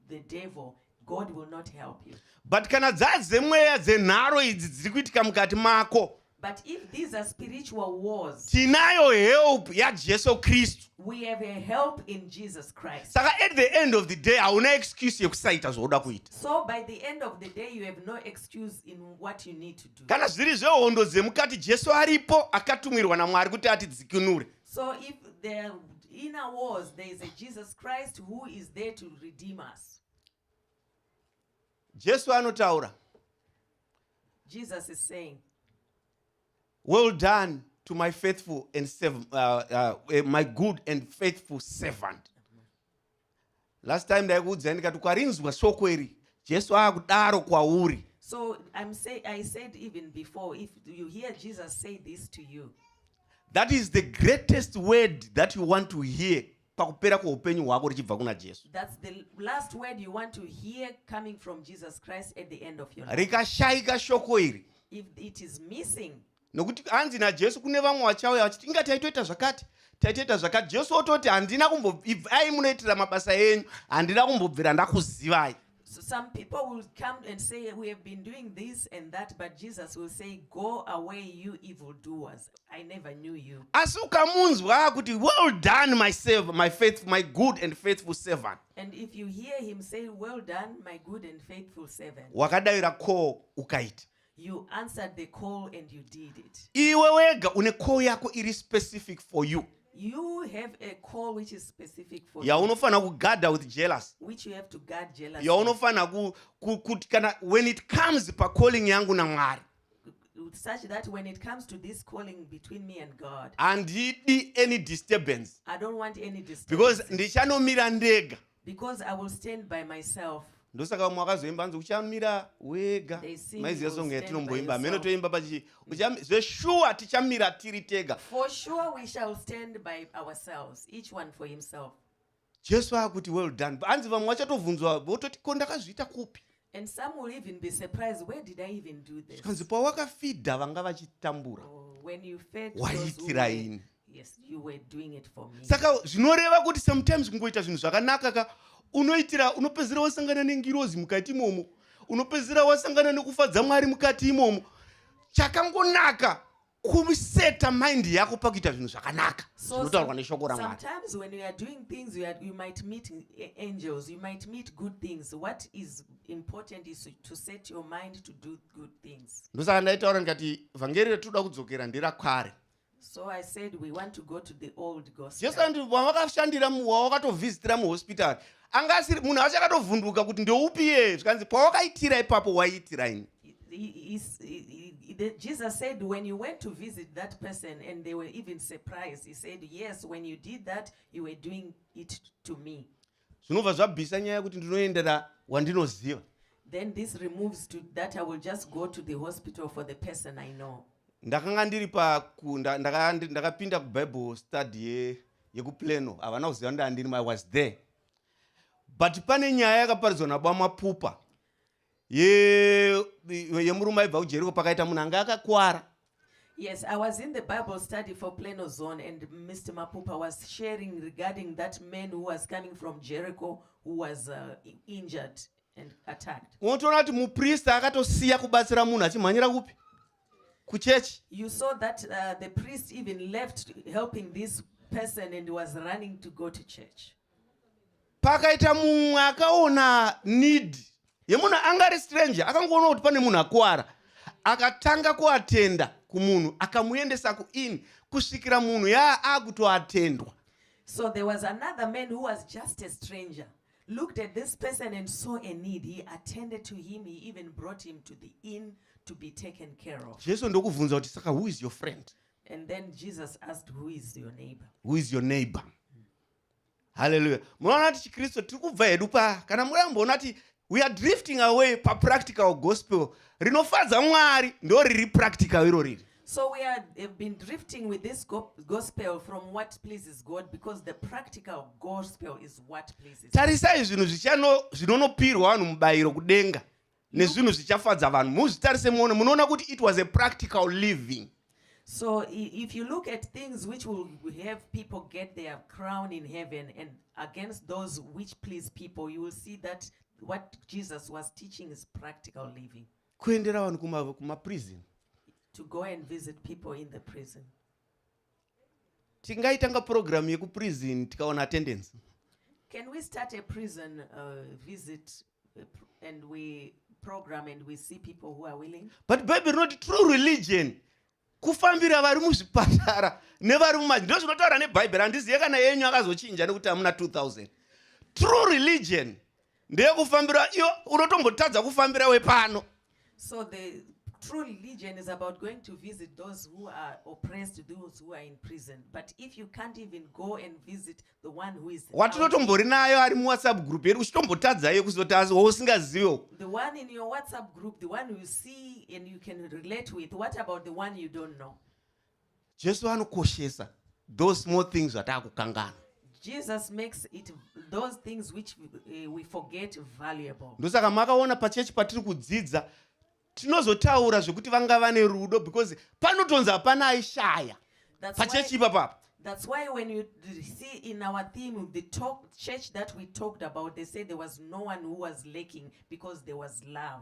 the devil, God will not help you.
But kana dzadzemweya dzenharo idzi dziri kuitika mukati mako,
But if these are spiritual wars,
tinayo help yaJesu Kristu.
we have a help in Jesus Christ.
Saka at the end of the day hauna excuse yekusaita zvoda kuita.
So by the end of the day, you have no excuse in what you need to do.
Kana zviri zvehondo dzemukati Jesu aripo akatumirwa naMwari kuti atidzikinure.
So if there are inner wars, there is a Jesus Christ who is there to redeem us.
Jesu anotaura,
Jesus is saying,
well done to my faithful and my good and faithful servant. Last time ndaikuudza ndikati kwarinzwa shoko iri, Jesu akudaro kwauri.
so I said even before, if you hear Jesus say this to you,
That is the greatest word that you want to hear. Pakupera kweupenyu hwako richibva kuna Jesu.
that's the last word you want to hear coming from Jesus Christ at the end of your life.
Rikashaika shoko iri.
If it is missing,
Nokuti anzi naJesu kune vamwe vachauya vachiti inga taitoita zvakati. Jesu ototi handina kumbobvai munoitira mabasa enyu, handina kumbobvira ndakuzivai.
so some people will come and say, we have been doing this and that, but Jesus will say, go away, you evildoers. I never knew you.
Asi ukamunzwa kuti well done my good and faithful servant.
And if you hear him say, well done, my good and faithful servant,
Wakadayira call ukaita.
you answered the call and you did it.
Iwe wega une call yako iri specific for you.
You have a call which is specific for you,
Yaunofana kugadha with jealous.
which you have to guard jealously.
Yaunofana kuti kana when it comes pa calling yangu na Mwari,
Such that when it comes to this calling between me and God,
handidi any disturbance.
I don't want any disturbance.
Because ndichanomira ndega.
Because I will stand by myself.
Ndosaka mwakazoimba nzi uchamira wega.
They sing,
Maiziya
"You
song
stand
yatinomboimba.
by
Meno
yourself."
toimba pachi. Zveshuwa tichamira tiri tega.
For sure we shall stand by ourselves, each one for himself.
Jesu akuti well done. Anzi vamwe vachatovhunzwa vototi ko ndakazviita kupi?
And some will even be surprised, where did I even do this?
Kanzi pawakafidha vanga vachitambura.
Oh, when you fed
Why
those who
itira
were-
ini?
yes, you were doing it for me.
Saka zvinoreva kuti sometimes kungoita zvinhu zvakanaka ka unopedzera wasangana nengirozi mukati imomo. Unopedzera wasangana nekufadza Mwari mukati imomo. Chakangonaka kuseta mind yako pakuita zvinhu zvakanaka. Zvinotaurwa neshoko raMwari.
sometimes when you are doing things, you might meet angels, you might meet good things. What is important is to set your mind to do good things.
Ndosaka ndaitaura ndikati vhangeri ratoda kudzokera nderakare.
So I said we want to go to the old gospel.
Jesu andi wavakashandira wawakatovhizitira muhospitari. Anga asiri munhu achakatovhunduka kuti ndeupi iye zvikanzi pawakaitira ipapo waiitira ini.
Jesus said when you went to visit that person, and they were even surprised, he said, yes, when you did that, you were doing it to me.
Zvinobva zvabvisa nyaya yekuti ndinoendera wandinoziva.
Then this removes to that I will just go to the hospital for the person I know.
Ndakanga ndiri ndakapinda kuBible study yekupleno. Havana kuziva ndandiri, I was there. But pane nyaya yakaparidzwa naBwamapupa. Yemurume aibva kuJeriko pakaita munhu anga akakwara.
Yes, I was in the Bible study for Plano Zone, and Mr. Mapupa was sharing regarding that man who was coming from Jericho who was injured and attacked.
Unotoona kuti muprista akatosiya kubatsira munhu achimhanyira kupi? Kuchechi.
You saw that the priest even left helping this person and was running to go to church.
Pakaita mumwe akaona need yemunhu anga ari stranger, akangoona kuti pane munhu akuwara, akatanga kuatenda kumunhu, akamuendesa kuin kusvikira munhu akutoatendwa.
So there was another man who was just a stranger. looked at this person and saw a need. He attended to him. He even brought him to the inn to be taken care of.
Jesu ndokubvunza kuti saka who is your friend?
And then Jesus asked, who is your neighbor?
Who is your neighbor? Hallelujah. Munoona kuti chikristu tiri kubva hedu kana muramboona kuti we are drifting away practical gospel. Rinofadza Mwari ndo riri practical iro riri.
So we have been drifting with this gospel from what pleases God, because the practical gospel is what pleases God.
Tarisai zvinhu zvinonopirwa vanhu mubayiro kudenga nezvinhu zvichafadza vanhu. Muzvitarise munoona kuti it was a practical living.
So if you look at things which will have people get their crown in heaven, and against those which please people, you will see that what Jesus was teaching is practical living.
Kuendera vanhu kuma prison.
To go and visit people in the prison.
Tingaitanga program yeku prison tikaona attendance.
Can we start a prison visit and we program and we see people who are willing?
But Bible not true religion. Kufambira vari muzvipatara nevari mumaji ndo zvinotaura nebhaibheri. Handiziye kana yenyu akazochinja nekuti hamuna 2000. True religion ndeyekufambira iyo unotombotadza kufambira wepano.
So the true religion is about going to visit those who are oppressed, those who are in prison. But if you can't even go and visit the one who is
watinotombori nayo ari muwhatsapp group yedu uchitombotadza iye kuzotasi wausingazivo.
The one in your WhatsApp group, the one you see and you can relate with. What about the one you don't know?
Jesu anokoshesa those small things vatakukangana.
Jesus makes it those things which we forget valuable.
Ndosaka makaona pachechi patiri kudzidza tinozotaura zvekuti vanga vane rudo because panotonzi hapana aishaya pachechi ipapapa.
That's why when you see in our theme, the church that we talked about, they say there was no one who was lacking because there was love.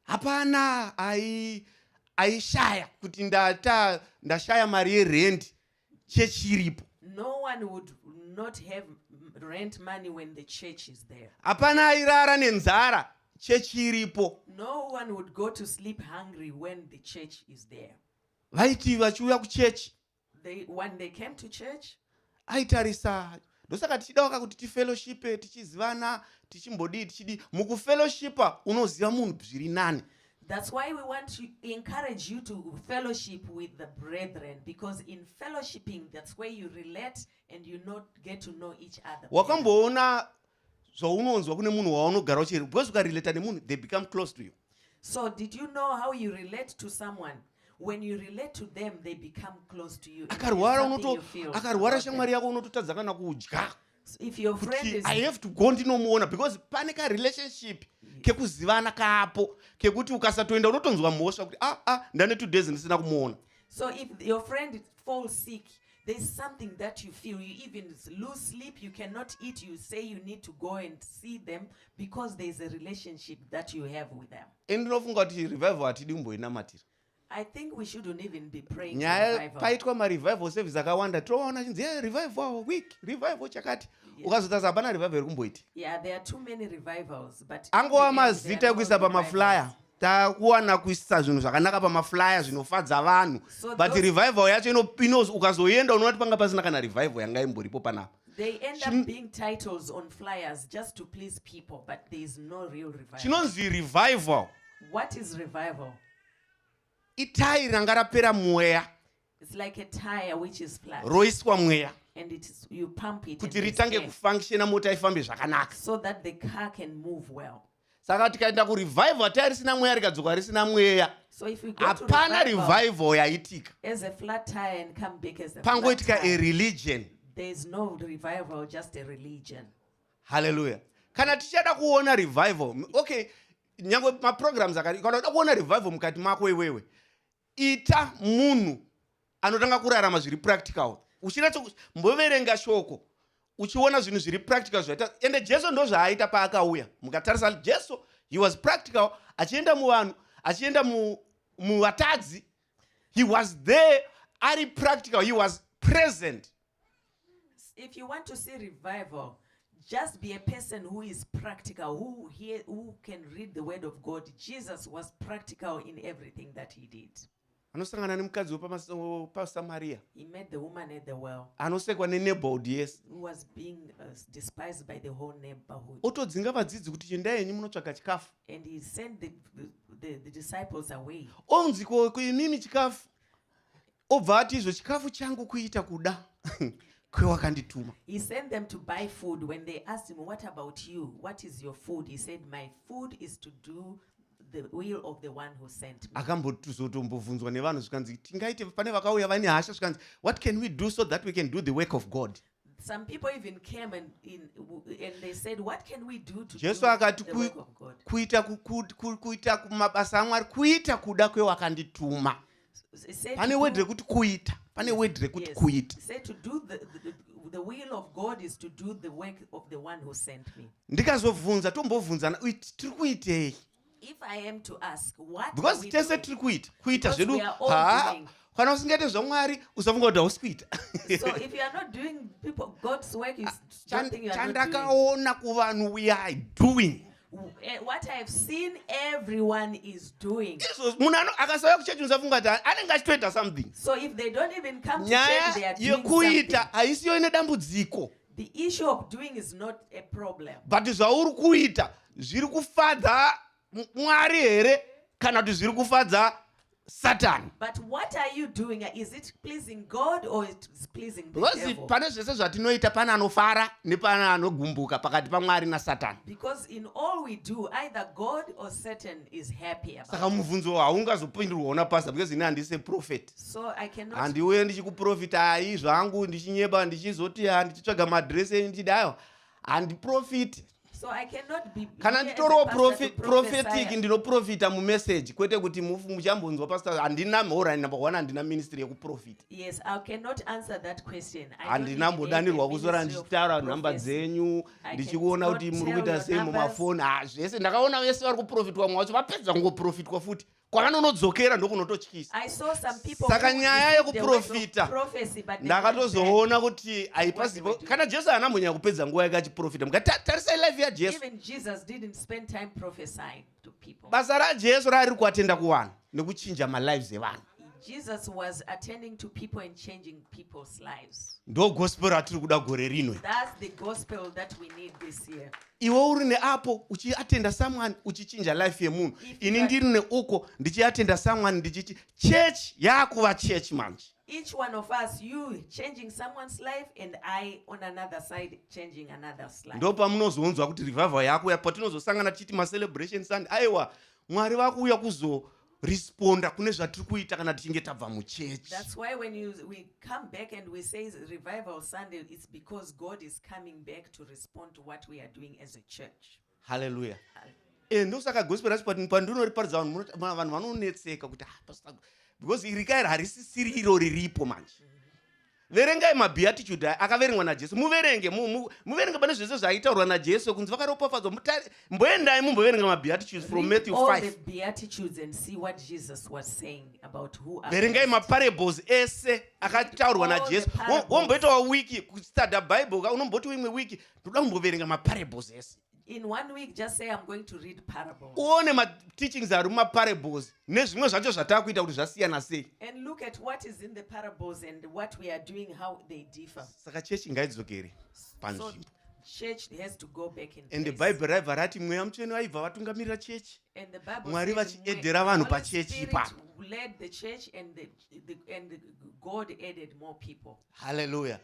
Hapana aishaya kuti ndashaya mari yerent chechi iripo.
No one would not have rent money when the church is there.
Hapana airara nenzara chechi iripo.
No one would go to sleep hungry when the church is there.
Vaiti vachiuya kuchechi.
When they came to church,
aitarisa ndosaka tichida kuti tifellowshipe tichizivana tichimbodii tichidi mukufellowshipa unoziva munhu zviri nani.
That's why we want to encourage you to fellowship with the brethren, because in fellowshipping, that's where you relate and you get to know each other.
Wakamboona zvaunonzwa kune munhu waunogara uchiri because ukarelata nemunhu they become close to you.
So did you know how you relate to someone? When you relate to them, they become close to you.
Akarwara shamwari yako unototadza kana kudya.
If your friend is,
I have to go ndinomuona because pane ka relationship kekuzivana kapo kekuti ukasatoenda unotonzwa mhosva kuti ndane 2 days ndisina kumuona.
So if your friend falls sick, there's something that you feel. You even lose sleep. You cannot eat. You say you need to go and see them because there's a relationship that you have with them.
Ndinofunga kuti revival atidi kumboinamatira.
I think we shouldn't even be praying
for
revival.
Paitwa ma-revival service akawanda toona chinzi revival week revival chakati ukazotasa hapana revival irikumboiti.
Yeah, there are too many revivals, but
angova mazita ekuisa pamaflyer takuwana kuisa zvinhu zvakanaka pamaflyer zvinofadza vanhu but revival yacho ukazoenda unoona kuti panga pasina kana revival yanga imboripo panapa.
They end up being titles on flyers just to please people, but there is no real revival.
Chinonzi revival.
What is revival?
Itai ranga rapera mweya.
It's like a tire which is flat.
Roiswa mweya.
And you pump it.
Kuti ritange kufunctiona mota ifambe zvakanaka.
So that the car can move well.
Saka tikaenda ku revival tayari risina mweya rikadzoka risina mweya.
So if we go to
hapana revival yaitika.
As a flat tire and come back as a
pangoitika
flat tire.
A religion.
There is no revival, just a religion.
Hallelujah. Kana tichada kuona revival. Okay, nyangwe ma programs akari kana kuona revival mukati mako iwewe. Ita munhu anotanga kurarama zviri practical. Uchinatso mboverenga shoko. Uchiona zvinhu zviri practical zvaita. Ende Jesu ndo zvaaita paakauya. Mukatarisa Jesu, he was practical. Achienda muvanhu, achienda muvatadzi. He was there, ari practical. He was present.
If you want to see revival, just be a person who is practical, who can read the word of God. Jesus was practical in everything that he did.
anosangana nemukadzi wepaSamaria
He met the woman at the well
anosekwa neneighborhood yese,
who was being despised by the whole neighborhood.
otodzinga vadzidzi kuti chendai henyu munotsvaga chikafu,
And he sent the disciples away.
onzi kuimimi chikafu, obva ati izvo chikafu changu kuita kuda kwewakandituma.
He sent them to buy food. When they asked him, what about you? What is your food? He said, my food is to do the will of the one who sent me.
Akambotombobvunzwa nevanhu zvikanzi tingaite pane vakauya vane hasha zvikanzi what can we do so that we can do the work of God?
Some people even came and they said, what can we do to
Jesu
do
akati
the work of God?
kuita mabasa aMwari kuita kuda kwewakandituma.
He said
Pane
to
word
do-
rekuti kuita, pane word rekuti
yes,
kuita.
he said to do the will of God is to do the work of the one who sent me.
Ndikazobvunza tombobvunzana tiri kuitei,
If I am to ask, what
because
are we
tese
doing?
tiri kuita
Because
zvedu.
we are all doing.
Kana usingaite zvaMwari usafunga kuti hausi kuita.
So if you are not doing God's work, is don't think you are not doing.
Chandakaona kuvanhu we are doing.
What I've seen, everyone is doing.
Munhu akasauya kuchechi usafunga kuti anenge achitoita something.
So if they don't even come to
Nyaya
church, they are doing something.
yekuita haisiyo ine dambudziko,
The issue of doing is not a problem.
but zvauri kuita zviri kufadza Mwari here kana kuti zviri kufadza Satan?
But what are you doing? Is it pleasing God or it is pleasing the
Because
devil?
pane zvese zvatinoita pane anofara nepane anogumbuka pakati paMwari naSatani.
Because in all we do, either God or Satan is happy about
Saka
it.
mubvunzo haungazopindirwa una pastor because ine handisi prophet.
So I cannot.
Handiuye ndichikuprofita hai zvangu ndichinyeba ndichizoti ndichitsvaga madresi ndichidayo handiprofiti.
So I cannot be.
Kana
here as a
nditorowo
pastor to
prophetic
prophesy.
ndinoprofita mumessage kwete kuti muchambonzwa pastor handina mhora number 1 handina ministry yekuprofita.
Yes, I cannot answer that question.
Handina mbodanirwa kuzora ndichitaura nhamba dzenyu ndichiona kuti muri kuita sei mumafoni. Zvese ndakaona vese vari kuprofitwa mwacho vapedza kungoprofitwa futi kwavanonodzokera ndokunototyisa.
I saw some people
Saka
who
nyaya
received the word of
yekuprofita
prophecy, but they went
ndakatozoona kuti
What they
haipasipo
were doing.
kana Jesu haana mbonya kupedza nguva yake achiprofita. Mukatarisai life
back.
yaJesu,
Even Jesus didn't spend time prophesying to people.
basa raJesu rari kuatenda kuvanhu nekuchinja malives evanhu.
Jesus was attending to people and changing people's lives.
Ndo gospel ratiri kuda gore rino.
That's the gospel that we need this year.
Iwe uri neapo uchiatenda someone uchichinja life yemunhu, ini ndiri neuko ndichiatenda someone ndichichi church yakuva church manje.
Each one of us, you changing someone's life and I on another side changing another's life.
Ndo pamunozonzwa kuti revival yakuya patinozosangana tichiti macelebration Sunday aiwa Mwari vakuuya kuzoresponda kune zvatiri kuita kana tichinge tabva muchechi.
That's why when we come back and we say Revival Sunday, it's because God is coming back to respond to what we are doing as a church.
Hallelujah. Ndosaka gospel rachi pandinoriparidza vanhu vanonetseka kuti pastor because iri kai harisisiri iro riripo manje. Verengai mabeatitude akaverengwa naJesu, muverenge pane zvese zvaitaurwa naJesu kunzi vakaropafadzwa. Mboendai mumboverenga mabeatitudes from
Read
Matthew
all
5.
the Beatitudes and see what Jesus was saying about who are
Verengai
blessed.
maparables ese akataurwa
All
naJesu.
the parables.
Womboitawo wiki kustudy Bible unomboti imwe wiki toda kumboverenga maparables ese.
In 1 week, just say I'm going to read parables.
Uone ma-teachings ari mumaparables nezvimwe zvacho zvatakuita kuti zvasiyana sei.
And look at what is in the parables and what we are doing, how they differ.
Saka chechi ngaidzokere
So
panzvimbo.
church has to go back in
And the
place.
Bible raibva rati mweya mutsvene vaibva vatungamirira chechi.
And the Bible
Mwari
says
vachiedera
when
vanhu
the Holy
pachechi
Spirit
ipapo.
led the church and God added more people.
Hallelujah.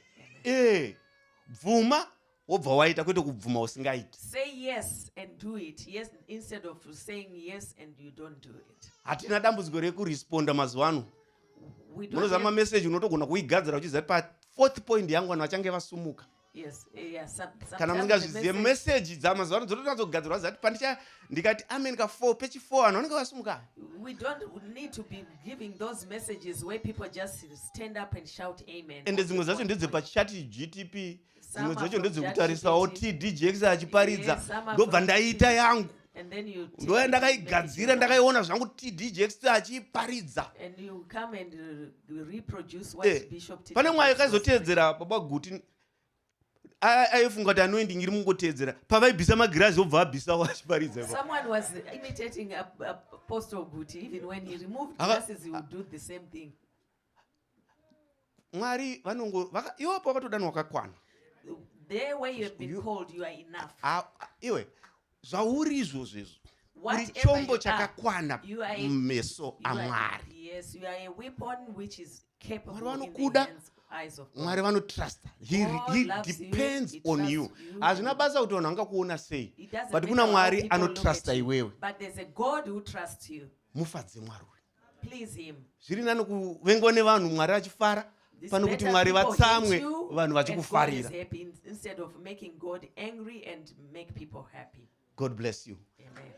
Bvuma wobva waita kwete kubvuma usingaiti.
Say yes and do it. Yes, instead of saying yes and you don't do it.
Hatina dambudziko rekuresponda mazuva ano.
We don't
Munozama
have,
message unotogona kuigadzira uchizati pa 4th point yangu vanhu vachange vasumuka.
yes, yeah,
Kana
sometimes
musingazvizive
the message,
message dzamazuva ano dzotonatsogadzirwa zati pandika ndikati amen ka4 page 4 vanhu vanenge vasumuka.
we don't need to be giving those messages where people just stand up and shout amen.
Ende dzimwe dzacho ndedzepachati GTP, dzimwe
Some are
dzacho
from
ndedzekutarisawo
ChatGPT.
TDJX achiparidza.
Yes, some are
Ndobva
from
ndaita yangu.
And then you take
Ndoya
it,
ndakaigadzira
make it
ndakaiona zvangu TDJX achiparidza.
and you come and reproduce what Bishop
Pane mwayo
was saying.
kaizotedzera baba Guti aifunga kuti anoendi ngiri mungotedzera pavaibvisa magirazi obva abvisa wachiparidza.
Someone was imitating Apostle Guti. Even when he removed glasses, he would do the same thing.
Mwari iwapo wakatodanwa wakakwana.
There where you have been called, you are enough.
Iwe zvauri izvozvo izvo uri
Whatever
chombo
you
chakakwana
you are a-
mumeso aMwari.
Yes, you are a weapon which is capable
Mwari
in the
vanokuda,
eyes of God.
Mwari vanotrusta. He
loves you,
depends
he
on
trusts
you.
you.
Hazvina basa kuti vanhu vangakuona sei,
It doesn't
but
matter
kuna
how
Mwari
people look
anotrusta
at you,
iwewe.
but there's a God who trusts you.
Mufadze Mwari.
Please him.
Zviri nani kuvengwa nevanhu Mwari achifara
It's
pano kuti
better
Mwari
people hate
vatsamwe
you
vanhu
and God is
vachikufarira.
happy instead of making God angry and make people happy.
God bless you.
Amen.